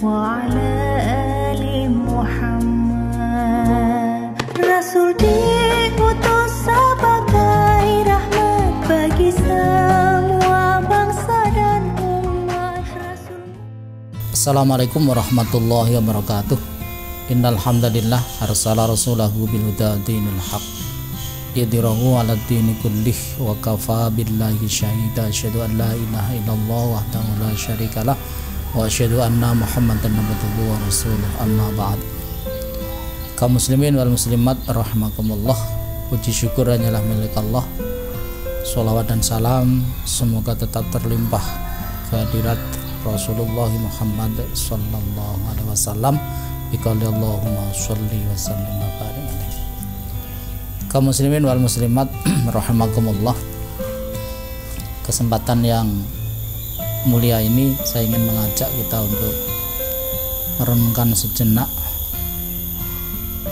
وعلى آل محمد. Rasul diutus sebagai rahmat bagi semua bangsa dan umat. Assalamualaikum warahmatullahi wabarakatuh. Innal hamdalillah arsala rasulahu bil huda dinil haq yadhirahu 'ala dini kullih wa kafa billahi syahida. Asyhadu an la ilaha illallah wahdahu la syarikalah wa asyhadu anna muhammadan abduhu wa rasuluh. Amma ba'd. Kaum muslimin wal muslimat rahimakumullah, puji syukur hanyalah milik Allah. Sholawat dan salam semoga tetap terlimpah kehadirat Rasulullah Muhammad sallallahu alaihi wasallam. Biqauli Allahumma sholli wa sallim wa barik alaihi. Kaum muslimin wal muslimat rahimakumullah, kesempatan yang mulia ini saya ingin mengajak kita untuk merenungkan sejenak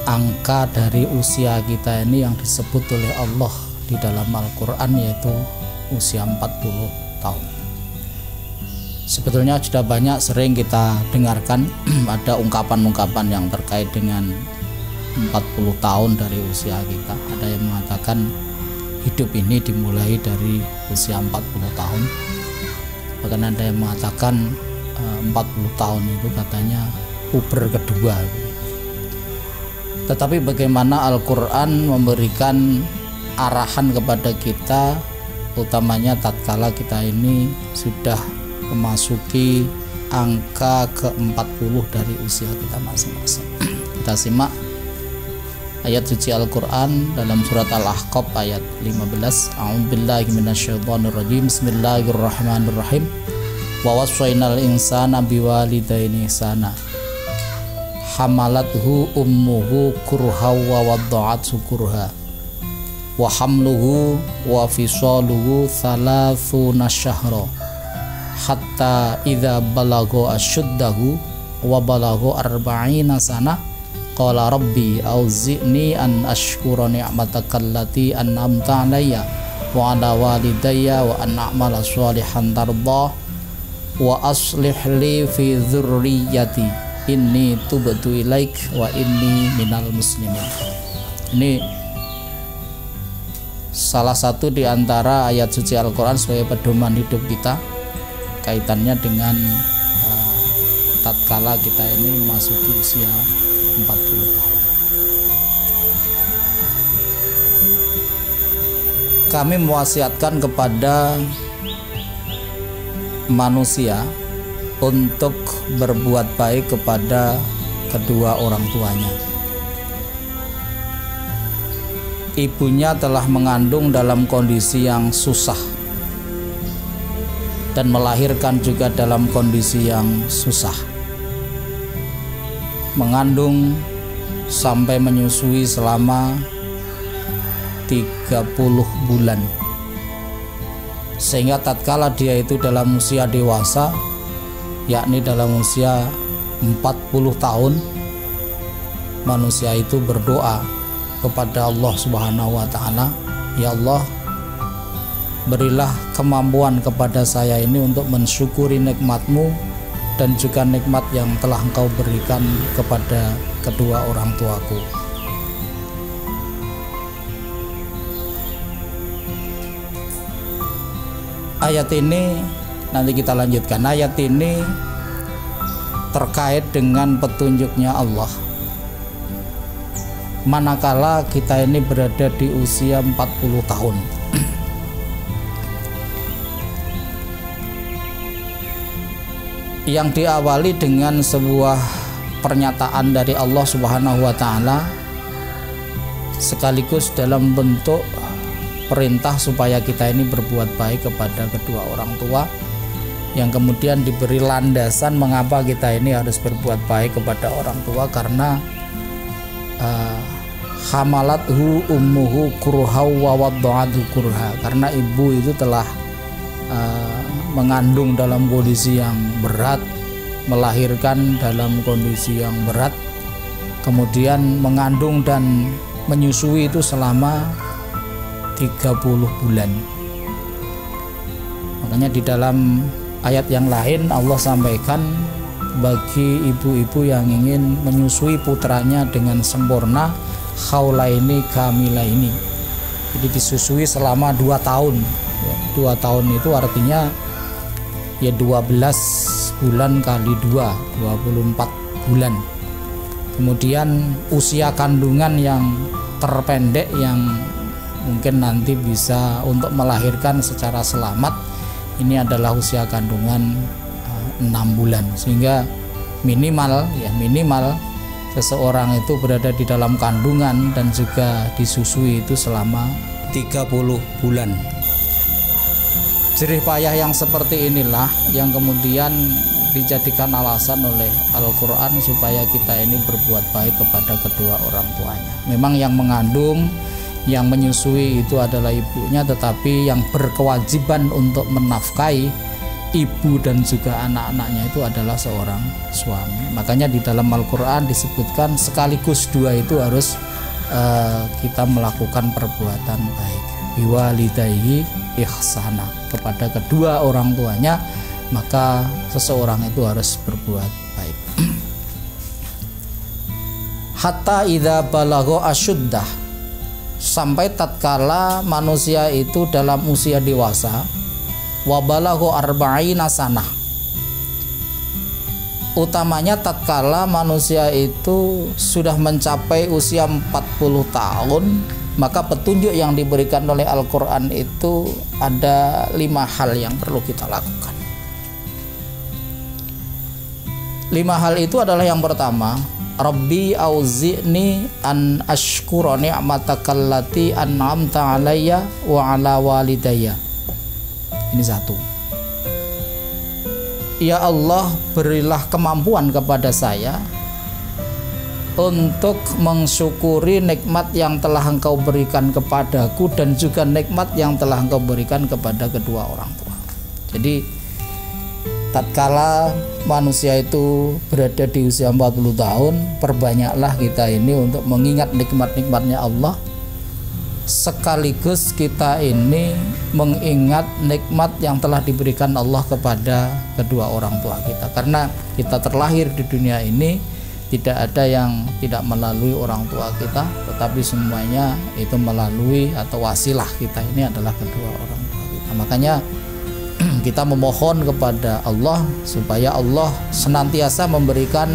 angka dari usia kita ini yang disebut oleh Allah di dalam Al-Quran, yaitu usia 40 tahun. Sebetulnya sudah banyak sering kita dengarkan ada ungkapan-ungkapan yang terkait dengan 40 tahun dari usia kita. Ada yang mengatakan hidup ini dimulai dari usia 40 tahun. Bahkan ada yang mengatakan 40 tahun itu katanya puber kedua. Tetapi bagaimana Al-Quran memberikan arahan kepada kita, utamanya tatkala kita ini sudah memasuki angka ke-40 dari usia kita masing-masing. Kita simak ayat suci Al-Quran dalam surat Al-Ahqaf ayat 15. A'udzubillahi minasyaitonirrajim. Bismillahirrahmanirrahim. Wa wassaynal insana biwalidayni ihsana. Hamalathu ummuhu kurha wa wadda'athu kurha. Wa hamluhu wa fisaluhu 30 syahra. Hatta idza balagha asyuddahu wa balagha 40 sana qala rabbi auzi'ni an ashkura ni'mataka allati an'amta 'alayya wa 'ala walidayya wa an a'mala shalihan tardah wa aslih li fi dzurriyyati inni tubtu ilaik wa inni minal muslimin. Ini salah satu di antara ayat suci Al-Quran sebagai pedoman hidup kita, kaitannya dengan tatkala kita ini memasuki usia 40 tahun. Kami mewasiatkan kepada manusia untuk berbuat baik kepada kedua orang tuanya. Ibunya telah mengandung dalam kondisi yang susah dan melahirkan juga dalam kondisi yang susah. Mengandung sampai menyusui selama 30 bulan. Sehingga tatkala dia itu dalam usia dewasa, yakni dalam usia 40 tahun, manusia itu berdoa kepada Allah Subhanahu wa ta'ala, ya Allah, berilah kemampuan kepada saya ini untuk mensyukuri nikmat-Mu dan juga nikmat yang telah Engkau berikan kepada kedua orang tuaku. Ayat ini nanti kita lanjutkan. Ayat ini terkait dengan petunjuknya Allah. Manakala kita ini berada di usia 40 tahun. Yang diawali dengan sebuah pernyataan dari Allah Subhanahu wa ta'ala, sekaligus dalam bentuk perintah supaya kita ini berbuat baik kepada kedua orang tua, yang kemudian diberi landasan mengapa kita ini harus berbuat baik kepada orang tua, karena hamalathu ummuhu kurha wa wadda'athu kurha, karena ibu itu telah mengandung dalam kondisi yang berat, melahirkan dalam kondisi yang berat, kemudian mengandung dan menyusui itu selama 30 bulan. Makanya di dalam ayat yang lain Allah sampaikan bagi ibu-ibu yang ingin menyusui putranya dengan sempurna, haulaini kamilaini. Jadi disusui selama 2 tahun. 2 tahun itu artinya ya 12 bulan kali 2, 24 bulan. Kemudian usia kandungan yang terpendek yang mungkin nanti bisa untuk melahirkan secara selamat, ini adalah usia kandungan 6 bulan. Sehingga minimal seseorang itu berada di dalam kandungan dan juga disusui itu selama 30 bulan. Jerih payah yang seperti inilah yang kemudian dijadikan alasan oleh Al-Quran supaya kita ini berbuat baik kepada kedua orang tuanya. Memang yang mengandung, yang menyusui itu adalah ibunya, tetapi yang berkewajiban untuk menafkahi ibu dan juga anak-anaknya itu adalah seorang suami. Makanya di dalam Al-Quran disebutkan sekaligus dua itu harus kita melakukan perbuatan baik. Biwalidayhi ihsana, kepada kedua orang tuanya maka seseorang itu harus berbuat baik. Hatta idza balagha asyuddah, sampai tatkala manusia itu dalam usia dewasa, wa balagha arba'ina sanah, utamanya tatkala manusia itu sudah mencapai usia 40 tahun, maka petunjuk yang diberikan oleh Al-Quran itu ada 5 hal yang perlu kita lakukan. 5 hal itu adalah yang pertama, Rabbi auzi'ni an ashkura ni'matakallati an'amta alayya wa ala walidayya. Ini 1. Ya Allah, berilah kemampuan kepada saya untuk mensyukuri nikmat yang telah Engkau berikan kepadaku dan juga nikmat yang telah Engkau berikan kepada kedua orang tua. Jadi tatkala manusia itu berada di usia 40 tahun, perbanyaklah kita ini untuk mengingat nikmat-nikmatnya Allah, sekaligus kita ini mengingat nikmat yang telah diberikan Allah kepada kedua orang tua kita. Karena kita terlahir di dunia ini tidak ada yang tidak melalui orang tua kita, tetapi semuanya itu melalui atau wasilah kita ini adalah kedua orang tua kita. Makanya kita memohon kepada Allah supaya Allah senantiasa memberikan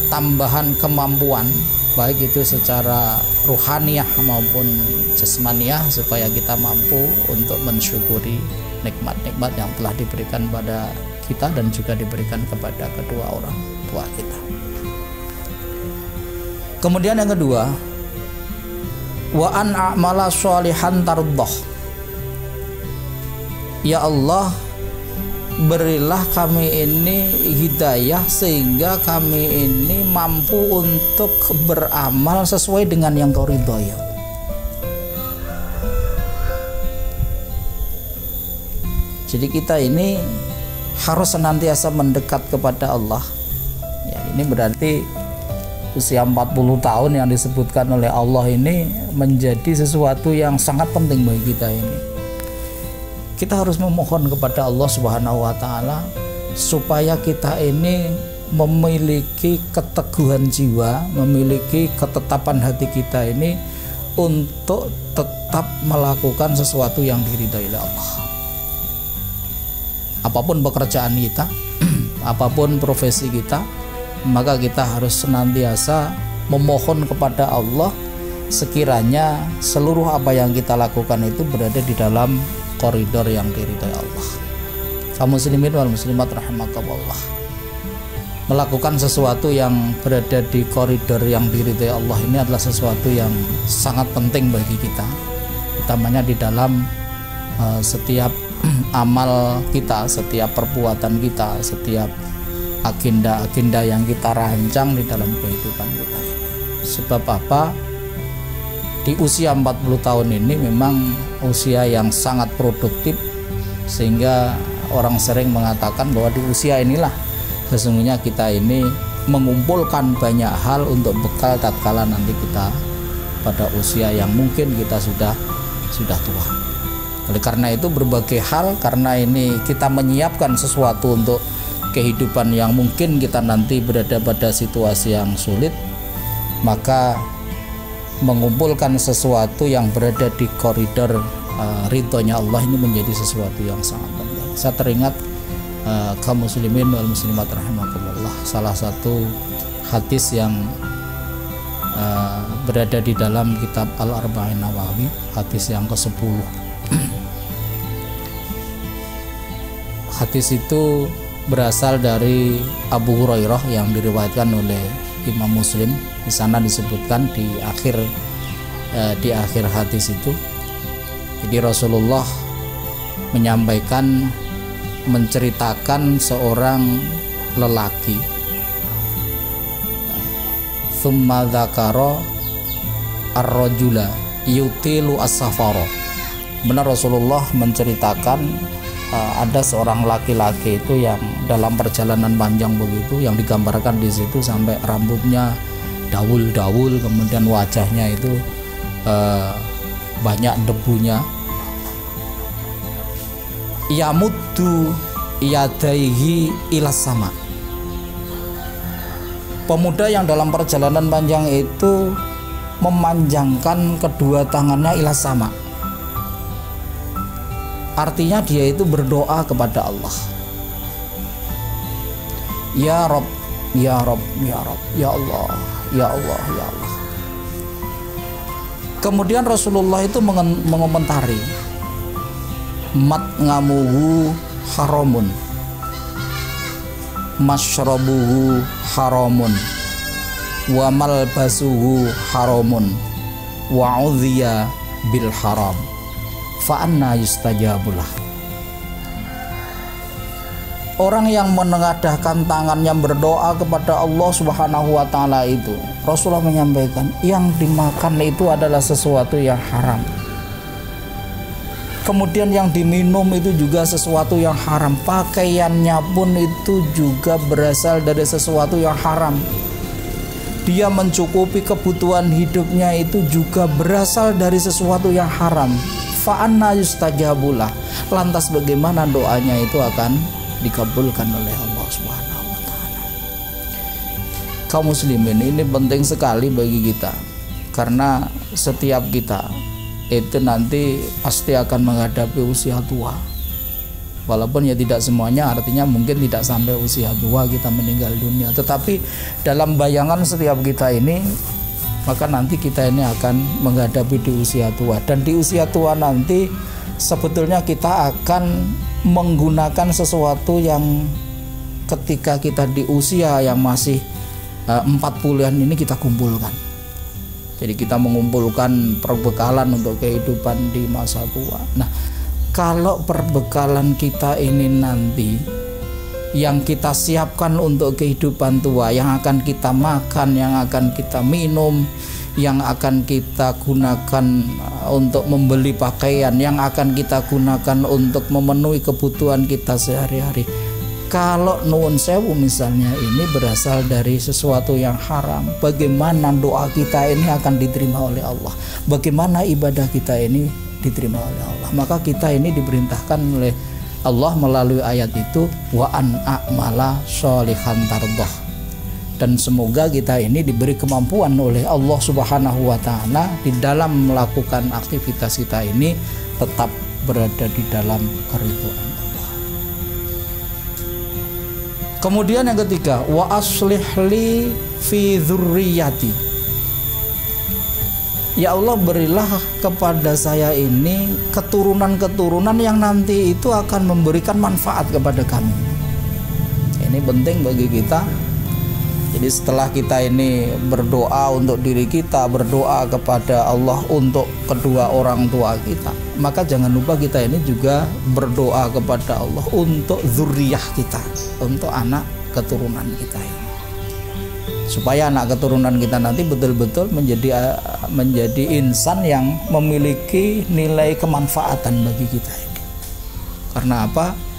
tambahan kemampuan, baik itu secara ruhaniyah maupun jasmaniyah, supaya kita mampu untuk mensyukuri nikmat-nikmat yang telah diberikan pada kita dan juga diberikan kepada kedua orang tua kita. Kemudian yang kedua, wa an a'mala sholihan tardah. Ya Allah, berilah kami ini hidayah sehingga kami ini mampu untuk beramal sesuai dengan yang Kau ridhoi. Jadi kita ini harus senantiasa mendekat kepada Allah. Ya, ini berarti usia 40 tahun yang disebutkan oleh Allah ini menjadi sesuatu yang sangat penting bagi kita ini. Kita harus memohon kepada Allah Subhanahu wa taala supaya kita ini memiliki keteguhan jiwa, memiliki ketetapan hati kita ini untuk tetap melakukan sesuatu yang diridhai oleh Allah. Apapun pekerjaan kita, apapun profesi kita, maka kita harus senantiasa memohon kepada Allah sekiranya seluruh apa yang kita lakukan itu berada di dalam koridor yang diridhai Allah. Kaum muslimin wal muslimat rahimakumullah, melakukan sesuatu yang berada di koridor yang diridhai Allah ini adalah sesuatu yang sangat penting bagi kita, utamanya di dalam setiap amal kita, setiap perbuatan kita, setiap agenda-agenda yang kita rancang di dalam kehidupan kita ini. Sebab apa? Di usia 40 tahun ini memang usia yang sangat produktif, sehingga orang sering mengatakan bahwa di usia inilah sesungguhnya kita ini mengumpulkan banyak hal untuk bekal tatkala nanti kita pada usia yang mungkin kita sudah tua. Oleh karena itu berbagai hal, karena ini kita menyiapkan sesuatu untuk kehidupan yang mungkin kita nanti berada pada situasi yang sulit, maka mengumpulkan sesuatu yang berada di koridor ridhonya Allah ini menjadi sesuatu yang sangat penting. Saya teringat kaum muslimin wal muslimat rahimakumullah, salah satu hadis yang berada di dalam kitab Al-Arba'in Nawawi, hadis yang ke-10. Hadis itu berasal dari Abu Hurairah yang diriwayatkan oleh Imam Muslim. Di sana disebutkan di akhir hadis itu, jadi Rasulullah menceritakan seorang lelaki. Tsumma dzakara ar-rajula yutilu as-safara. Benar, Rasulullah menceritakan ada seorang laki-laki itu yang dalam perjalanan panjang begitu, yang digambarkan di situ sampai rambutnya daul-daul, kemudian wajahnya itu banyak debunya. Yamuddu yadaihi ilas sama. Pemuda yang dalam perjalanan panjang itu memanjangkan kedua tangannya ilas sama. Artinya dia itu berdoa kepada Allah. Ya Rabb, ya Rabb, ya Rabb, ya Allah, ya Allah, ya Allah. Kemudian Rasulullah itu mengomentari, mat'amuhu haramun, masyrabuhu haramun, wa malbasuhu haramun, wa udhiya bil haram, fa anna yustajabulah. Orang yang menengadahkan tangannya berdoa kepada Allah Subhanahu wa taala itu, Rasulullah menyampaikan, yang dimakan itu adalah sesuatu yang haram. Kemudian yang diminum itu juga sesuatu yang haram. Pakaiannya pun itu juga berasal dari sesuatu yang haram. Dia mencukupi kebutuhan hidupnya itu juga berasal dari sesuatu yang haram. Fa'anna yustajabulah. Lantas bagaimana doanya itu akan dikabulkan oleh Allah Subhanahu wa taala. Kaum muslimin, ini penting sekali bagi kita, karena setiap kita itu nanti pasti akan menghadapi usia tua. Walaupun ya tidak semuanya, artinya mungkin tidak sampai usia tua kita meninggal dunia, tetapi dalam bayangan setiap kita ini, maka nanti kita ini akan menghadapi di usia tua. Dan di usia tua nanti sebetulnya kita akan menggunakan sesuatu yang ketika kita di usia yang masih 40-an ini kita kumpulkan. Jadi kita mengumpulkan perbekalan untuk kehidupan di masa tua. Nah, kalau perbekalan kita ini nanti yang kita siapkan untuk kehidupan tua, yang akan kita makan, yang akan kita minum, yang akan kita gunakan untuk membeli pakaian, yang akan kita gunakan untuk memenuhi kebutuhan kita sehari-hari, kalau nuwun sewu misalnya ini berasal dari sesuatu yang haram, bagaimana doa kita ini akan diterima oleh Allah? Bagaimana ibadah kita ini diterima oleh Allah? Maka kita ini diperintahkan oleh Allah melalui ayat itu, wa an a'mala sholihan tardah. Dan semoga kita ini diberi kemampuan oleh Allah Subhanahu wa taala di dalam melakukan aktivitas kita ini tetap berada di dalam keridhaan Allah. Kemudian yang ketiga, wa aslih li fi dzurriyyati. Ya Allah, berilah kepada saya ini keturunan-keturunan yang nanti itu akan memberikan manfaat kepada kami. Ini penting bagi kita. Jadi setelah kita ini berdoa untuk diri kita, berdoa kepada Allah untuk kedua orang tua kita, maka jangan lupa kita ini juga berdoa kepada Allah untuk zuriyah kita, untuk anak keturunan kita ini, supaya anak keturunan kita nanti betul-betul menjadi insan yang memiliki nilai kemanfaatan bagi kita ini. Karena apa?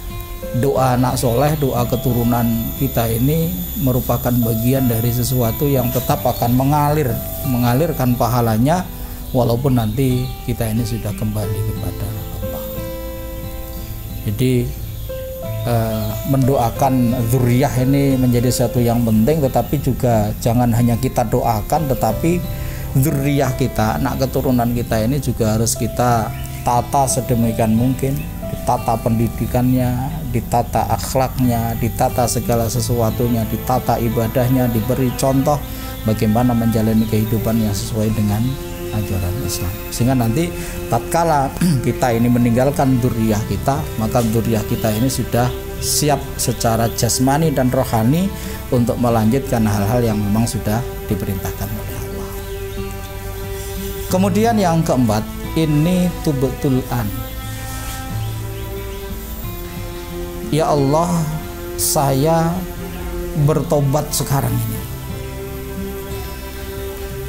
Doa anak soleh, doa keturunan kita ini merupakan bagian dari sesuatu yang tetap akan mengalirkan pahalanya, walaupun nanti kita ini sudah kembali kepada Allah. Jadi mendoakan dzurriyyah ini menjadi satu yang penting, tetapi juga jangan hanya kita doakan, tetapi dzurriyyah kita, anak keturunan kita ini juga harus kita tata sedemikian mungkin, ditata pendidikannya, ditata akhlaknya, ditata segala sesuatunya, ditata ibadahnya, diberi contoh bagaimana menjalani kehidupan yang sesuai dengan ajaran Islam, sehingga nanti tatkala kita ini meninggalkan dzurriyyah kita, maka dzurriyyah kita ini sudah siap secara jasmani dan rohani untuk melanjutkan hal-hal yang memang sudah diperintahkan oleh Allah. Kemudian yang keempat, ini tubtul an. Ya Allah, saya bertobat sekarang ini.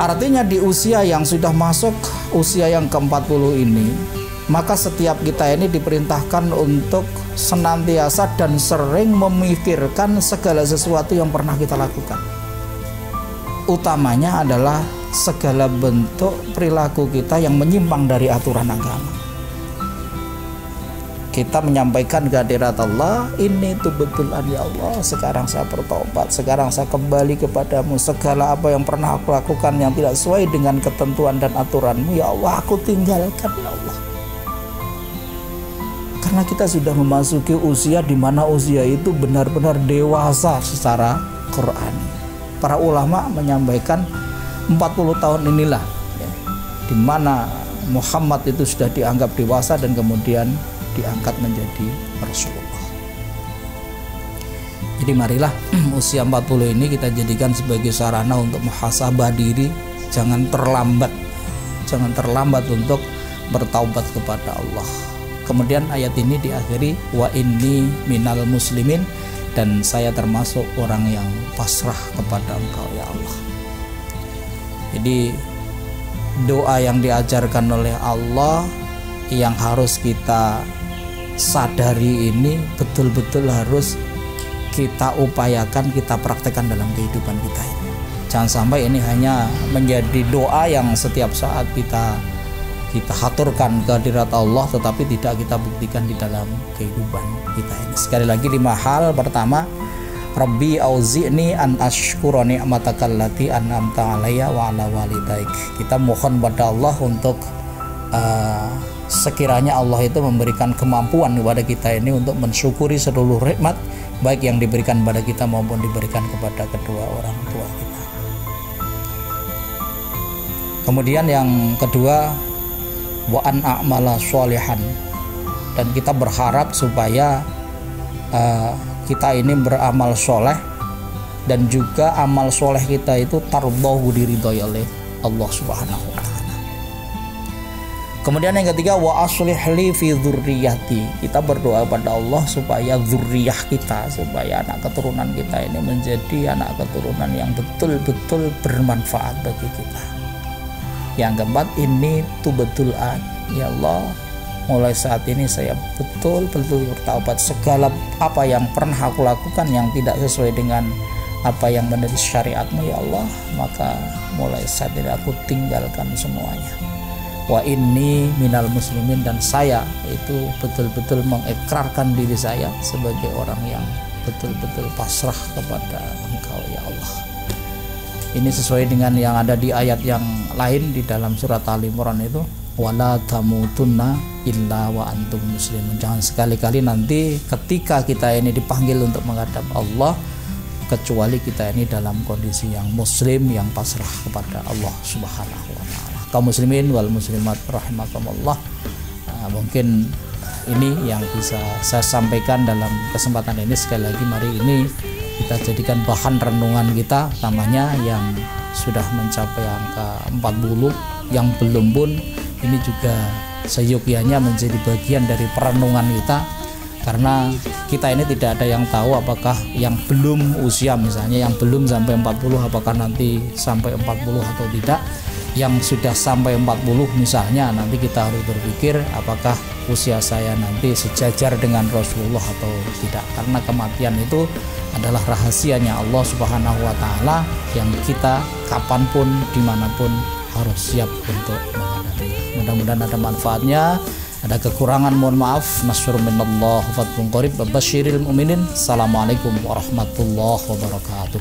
Artinya di usia yang sudah masuk usia yang ke-40 ini, maka setiap kita ini diperintahkan untuk senantiasa dan sering memikirkan segala sesuatu yang pernah kita lakukan. Utamanya adalah segala bentuk perilaku kita yang menyimpang dari aturan agama. Kita menyampaikan kehadirat Allah, ini tuh betul ya Allah, sekarang saya bertobat, sekarang saya kembali kepadamu, segala apa yang pernah aku lakukan yang tidak sesuai dengan ketentuan dan aturanmu, ya Allah aku tinggalkan ya Allah. Karena kita sudah memasuki usia di mana usia itu benar-benar dewasa secara Quran. Para ulama menyampaikan 40 tahun inilah ya, di mana Muhammad itu sudah dianggap dewasa dan kemudian diangkat menjadi Rasulullah. Jadi marilah usia 40 ini kita jadikan sebagai sarana untuk muhasabah diri, jangan terlambat untuk bertaubat kepada Allah. Kemudian ayat ini diakhiri wa inni minal muslimin, dan saya termasuk orang yang pasrah kepada Engkau ya Allah. Jadi doa yang diajarkan oleh Allah yang harus kita sadari ini betul-betul harus kita upayakan, kita praktekkan dalam kehidupan kita ini. Jangan sampai ini hanya menjadi doa yang setiap saat kita haturkan kehadirat Allah, tetapi tidak kita buktikan di dalam kehidupan kita ini. Sekali lagi 5 hal. Pertama, Rabbi auzi'ni an ashkura ni'mataka allati an'amta 'alayya wa 'ala walidaik. Kita mohon pada Allah untuk sekiranya Allah itu memberikan kemampuan kepada kita ini untuk mensyukuri seluruh nikmat baik yang diberikan kepada kita maupun diberikan kepada kedua orang tua kita. Kemudian yang kedua, wa an a'mala sholihan, dan kita berharap supaya kita ini beramal soleh dan juga amal soleh kita itu tardahu, diridhoi oleh Allah Subhanahu wa ta'ala. Kemudian yang ketiga, wa aslih li fi dzurriyyati. Kita berdoa pada Allah supaya dzurriyyah kita, supaya anak keturunan kita ini menjadi anak keturunan yang betul-betul bermanfaat bagi kita. Yang keempat, ini tubatul an. Ya Allah, mulai saat ini saya betul-betul bertaubat, segala apa yang pernah aku lakukan yang tidak sesuai dengan apa yang menjadi syariatmu ya Allah, maka mulai saat ini aku tinggalkan semuanya. Wa inni minal muslimin, dan saya itu betul-betul mengikrarkan diri saya sebagai orang yang betul-betul pasrah kepada Engkau ya Allah. Ini sesuai dengan yang ada di ayat yang lain di dalam surat Ali Imran itu, wala tamutunna illa wa antum muslimun. Jangan sekali-kali nanti ketika kita ini dipanggil untuk menghadap Allah kecuali kita ini dalam kondisi yang muslim, yang pasrah kepada Allah Subhanahu wa ta'ala. Kaum muslimin wal muslimat rahimakumullah, mungkin ini yang bisa saya sampaikan dalam kesempatan ini. Sekali lagi mari ini kita jadikan bahan renungan kita, namanya yang sudah mencapai angka 40, yang belum pun ini juga seyogyanya menjadi bagian dari perenungan kita, karena kita ini tidak ada yang tahu apakah yang belum usia, misalnya yang belum sampai 40 apakah nanti sampai 40 atau tidak. Yang sudah sampai 40 misalnya, nanti kita harus berpikir apakah usia saya nanti sejajar dengan Rasulullah atau tidak, karena kematian itu adalah rahasianya Allah Subhanahu wa ta'ala yang kita kapanpun dimanapun harus siap untuk menghadapinya. Mudah-mudahan ada manfaatnya, Ada kekurangan mohon maaf. Nasrul minallah wa fathun qarib. Basyiril mu'minin. Assalamualaikum warahmatullahi wabarakatuh.